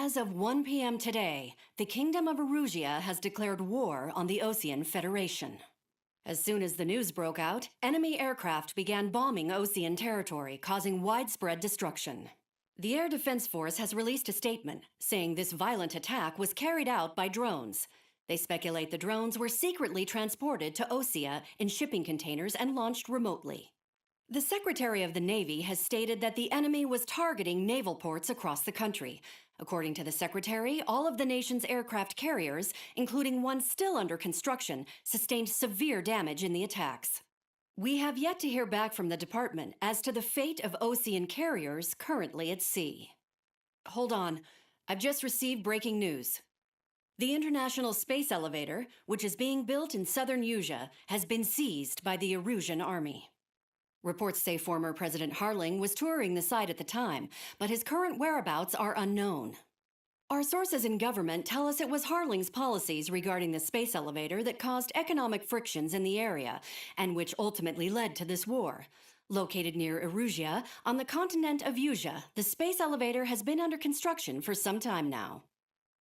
As of 1 p.m. today, the Kingdom of Erusia has declared war on the Osean Federation. As soon as the news broke out, enemy aircraft began bombing Osean territory, causing widespread destruction. The Air Defense Force has released a statement saying this violent attack was carried out by drones. They speculate the drones were secretly transported to Osea in shipping containers and launched remotely. The Secretary of the Navy has stated that the enemy was targeting naval ports across the country. According to the Secretary, all of the nation's aircraft carriers, including one still under construction, sustained severe damage in the attacks. We have yet to hear back from the department as to the fate of Osean carriers currently at sea. Hold on, I've just received breaking news. The International Space Elevator, which is being built in southern Erusia, has been seized by the Erusian army. Reports say former President Harling was touring the site at the time, but his current whereabouts are unknown. Our sources in government tell us it was Harling's policies regarding the space elevator that caused economic frictions in the area, and which ultimately led to this war. Located near Erusia, on the continent of Erusia, the space elevator has been under construction for some time now.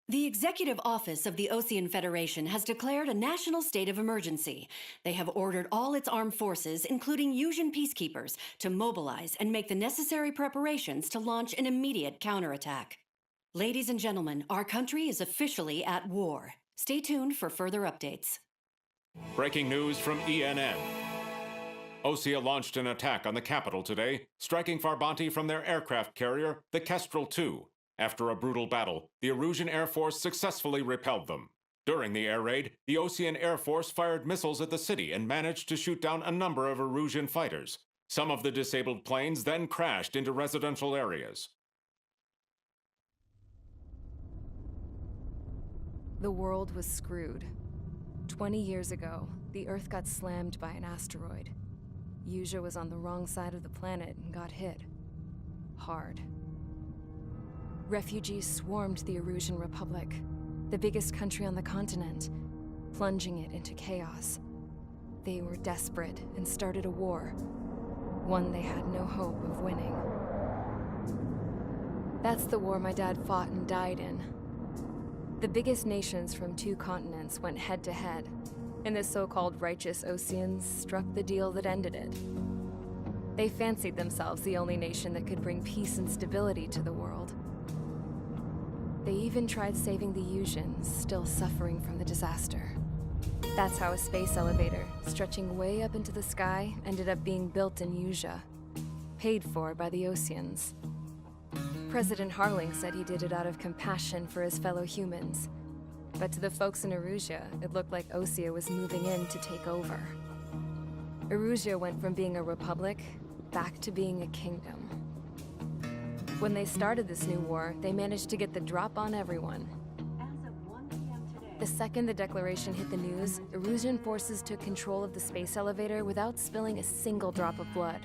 The Executive Office of the Osean Federation has declared a national state of emergency. They have ordered all its armed forces, including Erusian peacekeepers, to mobilize and make the necessary preparations to launch an immediate counterattack. Ladies and gentlemen, our country is officially at war. Stay tuned for further updates. Breaking news from ENN. Osea launched an attack on the capital today, striking Farbanti from their aircraft carrier, the Kestrel II. After a brutal battle, the Erusian Air Force successfully repelled them. During the air raid, the Osean Air Force fired missiles at the city and managed to shoot down a number of Erusian fighters. Some of the disabled planes then crashed into residential areas. The world was screwed. 20 years ago, the Earth got slammed by an asteroid. Erusia was on the wrong side of the planet and got hit. Hard. Refugees swarmed the Erusian Republic, the biggest country on the continent, plunging it into chaos. They were desperate and started a war, one they had no hope of winning. That's the war my dad fought and died in. The biggest nations from 2 continents went head-to-head, and the so-called righteous Oseans struck the deal that ended it. They fancied themselves the only nation that could bring peace and stability to the world. They even tried saving the Erusians, still suffering from the disaster. That's how a space elevator, stretching way up into the sky, ended up being built in Erusia, paid for by the Oseans. President Harling said he did it out of compassion for his fellow humans. But to the folks in Erusia, it looked like Osea was moving in to take over. Erusia went from being a republic back to being a kingdom. When they started this new war, they managed to get the drop on everyone. As of 1 p.m. today, The second the declaration hit the news, Erusian forces took control of the space elevator without spilling a single drop of blood.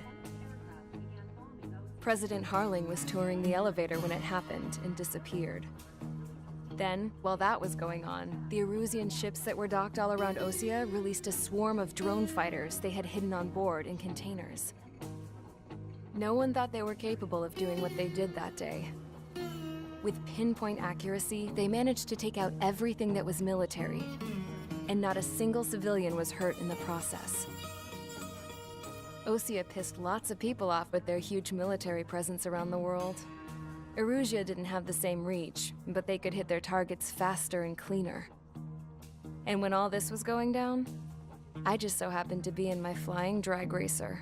President Harling was touring the elevator when it happened and disappeared. Then, while that was going on, the Erusian ships that were docked all around Osea released a swarm of drone fighters they had hidden on board in containers. No one thought they were capable of doing what they did that day. With pinpoint accuracy, they managed to take out everything that was military, and not a single civilian was hurt in the process. Osea pissed lots of people off with their huge military presence around the world. Erusia didn't have the same reach, but they could hit their targets faster and cleaner. And when all this was going down, I just so happened to be in my flying drag racer.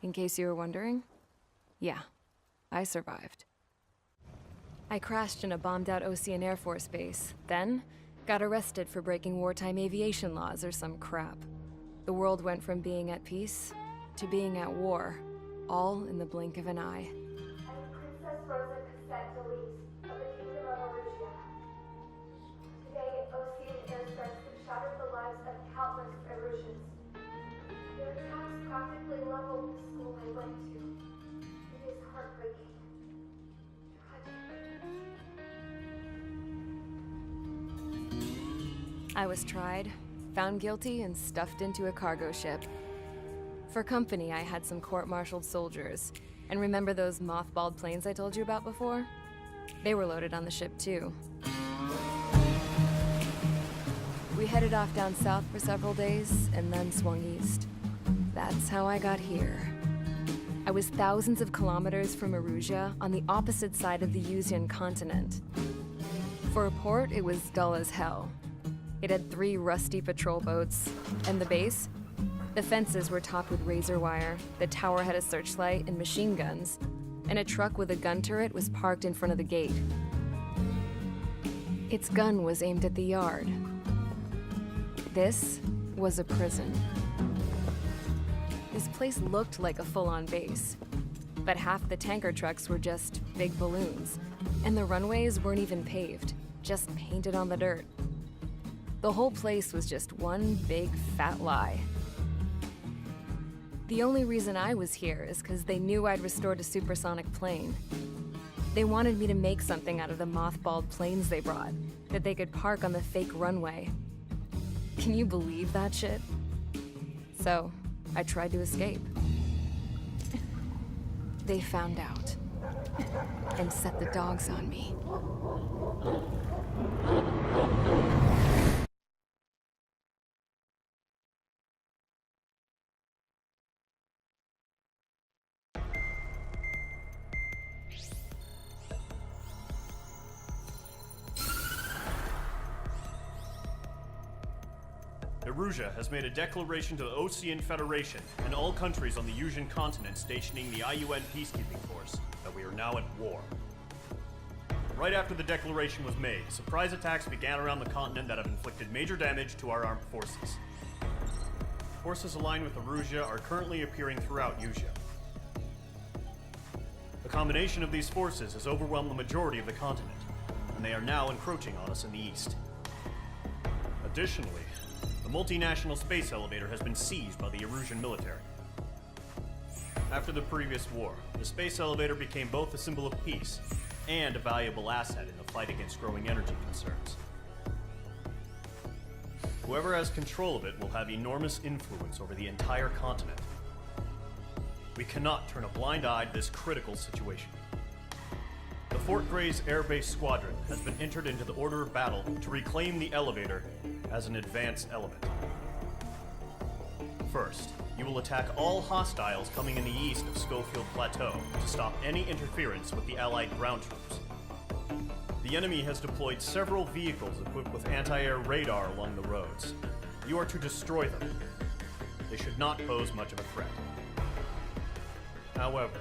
In case you were wondering, yeah, I survived. I crashed in a bombed-out Osean Air Force base, then got arrested for breaking wartime aviation laws or some crap. The world went from being at peace to being at war, all in the blink of an eye. Princess Rosa Cassette Delise of the Kingdom of Erusia. Today, Osean airstrikes have shattered the lives of countless Erusians. Their attacks practically leveled the school I went to. It is heartbreaking. Tragic. I was tried, found guilty, and stuffed into a cargo ship. For company, I had some court-martialed soldiers. And remember those mothballed planes I told you about before? They were loaded on the ship too. We headed off down south for several days, and then swung east. That's how I got here. I was thousands of kilometers from Erusia, on the opposite side of the Yuzian continent. For a port, it was dull as hell. It had 3 rusty patrol boats, and the base? The fences were topped with razor wire, the tower had a searchlight and machine guns, and a truck with a gun turret was parked in front of the gate. Its gun was aimed at the yard. This was a prison. This place looked like a full-on base, but half the tanker trucks were just big balloons, and the runways weren't even paved, just painted on the dirt. The whole place was just one big fat lie. The only reason I was here is because they knew I'd restored a supersonic plane. They wanted me to make something out of the mothballed planes they brought, that they could park on the fake runway. Can you believe that shit? So, I tried to escape. They found out, and set the dogs on me. Erusia has made a declaration to the Ocean Federation and all countries on the Yuzian continent stationing the IUN peacekeeping force that we are now at war. Right after the declaration was made, surprise attacks began around the continent that have inflicted major damage to our armed forces. Forces aligned with Erusia are currently appearing throughout Yusia. The combination of these forces has overwhelmed the majority of the continent, and they are now encroaching on us in the east. Additionally, the multinational space elevator has been seized by the Erusian military. After the previous war, the space elevator became both a symbol of peace and a valuable asset in the fight against growing energy concerns. Whoever has control of it will have enormous influence over the entire continent. We cannot turn a blind eye to this critical situation. The Fort Gray's Air Base Squadron has been entered into the order of battle to reclaim the elevator as an advanced element. First, you will attack all hostiles coming in the east of Schofield Plateau to stop any interference with the Allied ground troops. The enemy has deployed several vehicles equipped with anti-air radar along the roads. You are to destroy them. They should not pose much of a threat. However,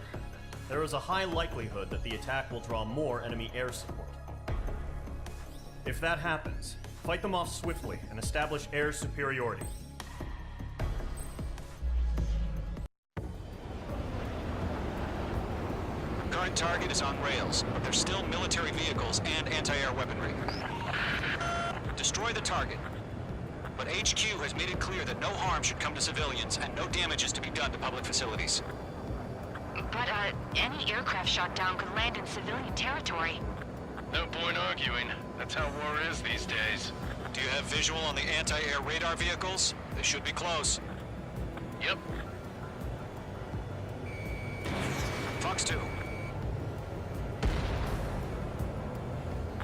there is a high likelihood that the attack will draw more enemy air support. If that happens, fight them off swiftly and establish air superiority. Current target is on rails, but there's still military vehicles and anti-air weaponry. Destroy the target. But HQ has made it clear that no harm should come to civilians and no damage is to be done to public facilities. But, any aircraft shot down could land in civilian territory. No point arguing. That's how war is these days. Do you have visual on the anti-air radar vehicles? They should be close. Yep. Fox 2.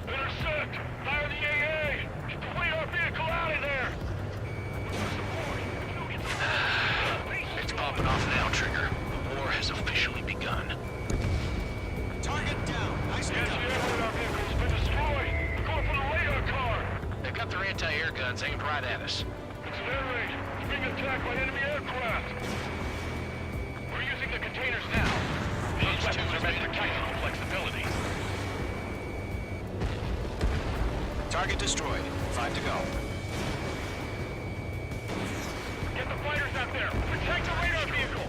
Intercept! Fire the AA! Get the radar vehicle out of there! It's popping off now, Trigger. The war has officially begun. Target down. Nicely done. Radar vehicle's been destroyed! They're going for the radar car! They've got their anti-air guns aimed right at us. It's an air raid. It's being attacked by enemy aircraft. We're using the containers now. These weapons are meant for tactical flexibility. Target destroyed. 5 to go. Get the fighters out there! Protect the radar vehicle!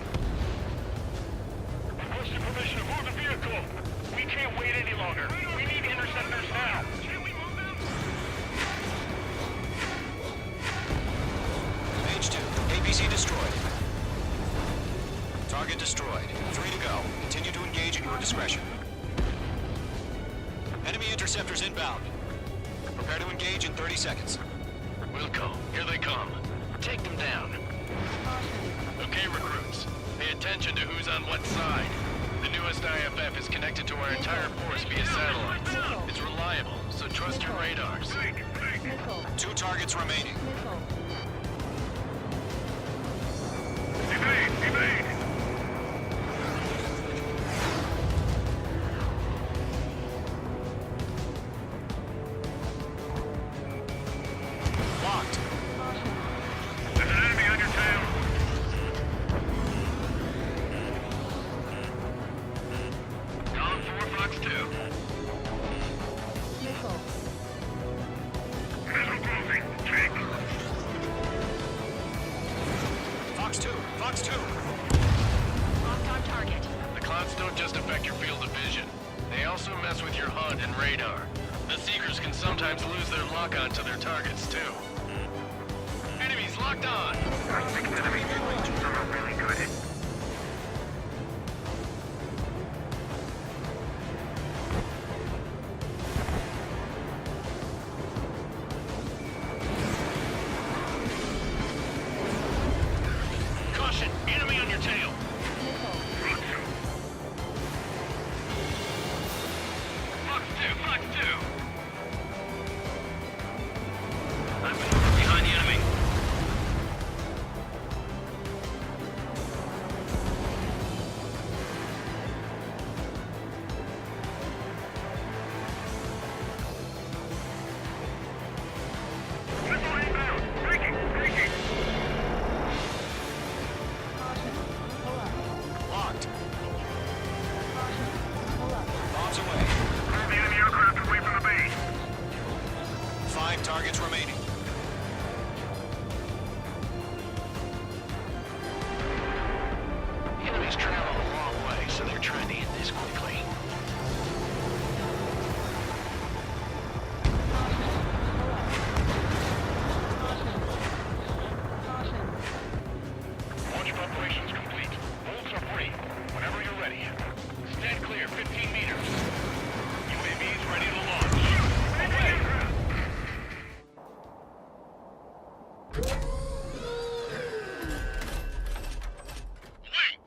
Requesting permission to move the vehicle! We can't wait any longer! We need interceptors now! Can we move them? Page 2. ABC destroyed. Target destroyed. 3 to go. Continue to engage at your discretion. Enemy interceptors inbound. Prepare to engage in 30 seconds. Wilco, here they come. Take them down. Okay, recruits. Pay attention to who's on what side. The newest IFF is connected to our entire force via satellites. It's reliable, so trust your radars. 2 targets remaining. Evade! Evade! Locked. There's an enemy on your tail. Down 4, Fox 2. Missile closing. Take. Fox 2. Fox 2. Locked on target. The clouds don't just affect your field of vision. They also mess with your HUD and radar. The Seekers can sometimes lose their lock-on to their targets, too. Enemies locked on! I think enemy relations are really good. Caution! Enemy on your tail! Fox 2! Fox 2! I'm behind the enemy. Missile inbound! Breaking! Breaking! Locked. Bombs away. Clear the enemy aircraft away from the base. 5 targets remaining. The enemy's traveling a long way, so they're trying to end this quickly. Launch preparations complete. Bolts are free. Whenever you're ready. Stand clear, 15 meters. UAVs ready to launch. Away! Wait!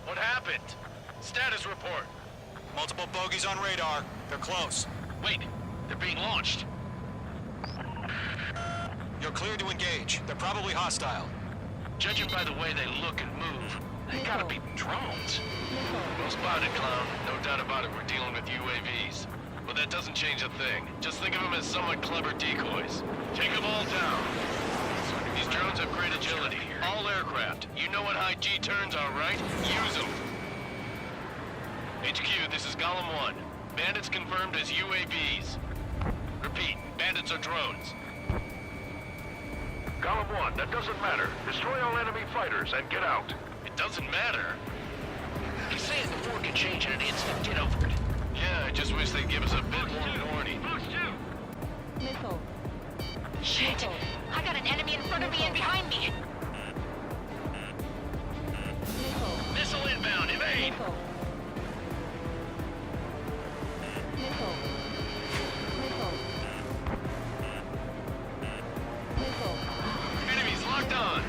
What happened? Status report. Multiple bogies on radar. They're close. Wait, they're being launched. You're cleared to engage. They're probably hostile. Judging by the way they look and move, they gotta be drones. Well spotted, clown. No doubt about it, we're dealing with UAVs. But that doesn't change a thing. Just think of them as somewhat clever decoys. Take them all down. These drones have great agility. All aircraft. You know what high G turns are, right? Use them. HQ, this is Golem 1. Bandits confirmed as UAVs. Repeat, bandits are drones. Golem 1, that doesn't matter. Destroy all enemy fighters and get out. It doesn't matter? He's saying the 4 can change in an instant. Get over it. Yeah, I just wish they'd give us a bit more warning. Missile. Shit! I got an enemy in front of me and behind me! Missile. Missile inbound, evade! Missile. Missile. Missile. Missile. Enemies locked on!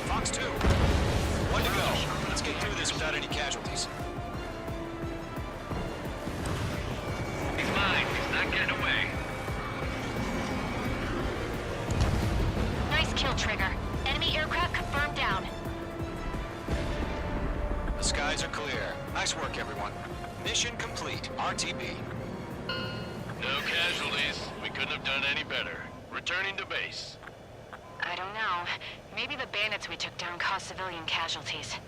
Fox 2. 1 to go. Let's get through this without any casualties. He's mine. He's not getting away. Nice kill, Trigger. Enemy aircraft confirmed down. The skies are clear. Nice work, everyone. Mission complete. RTB. No casualties. We couldn't have done any better. Returning to base. I don't know. Maybe the bandits we took down caused civilian casualties.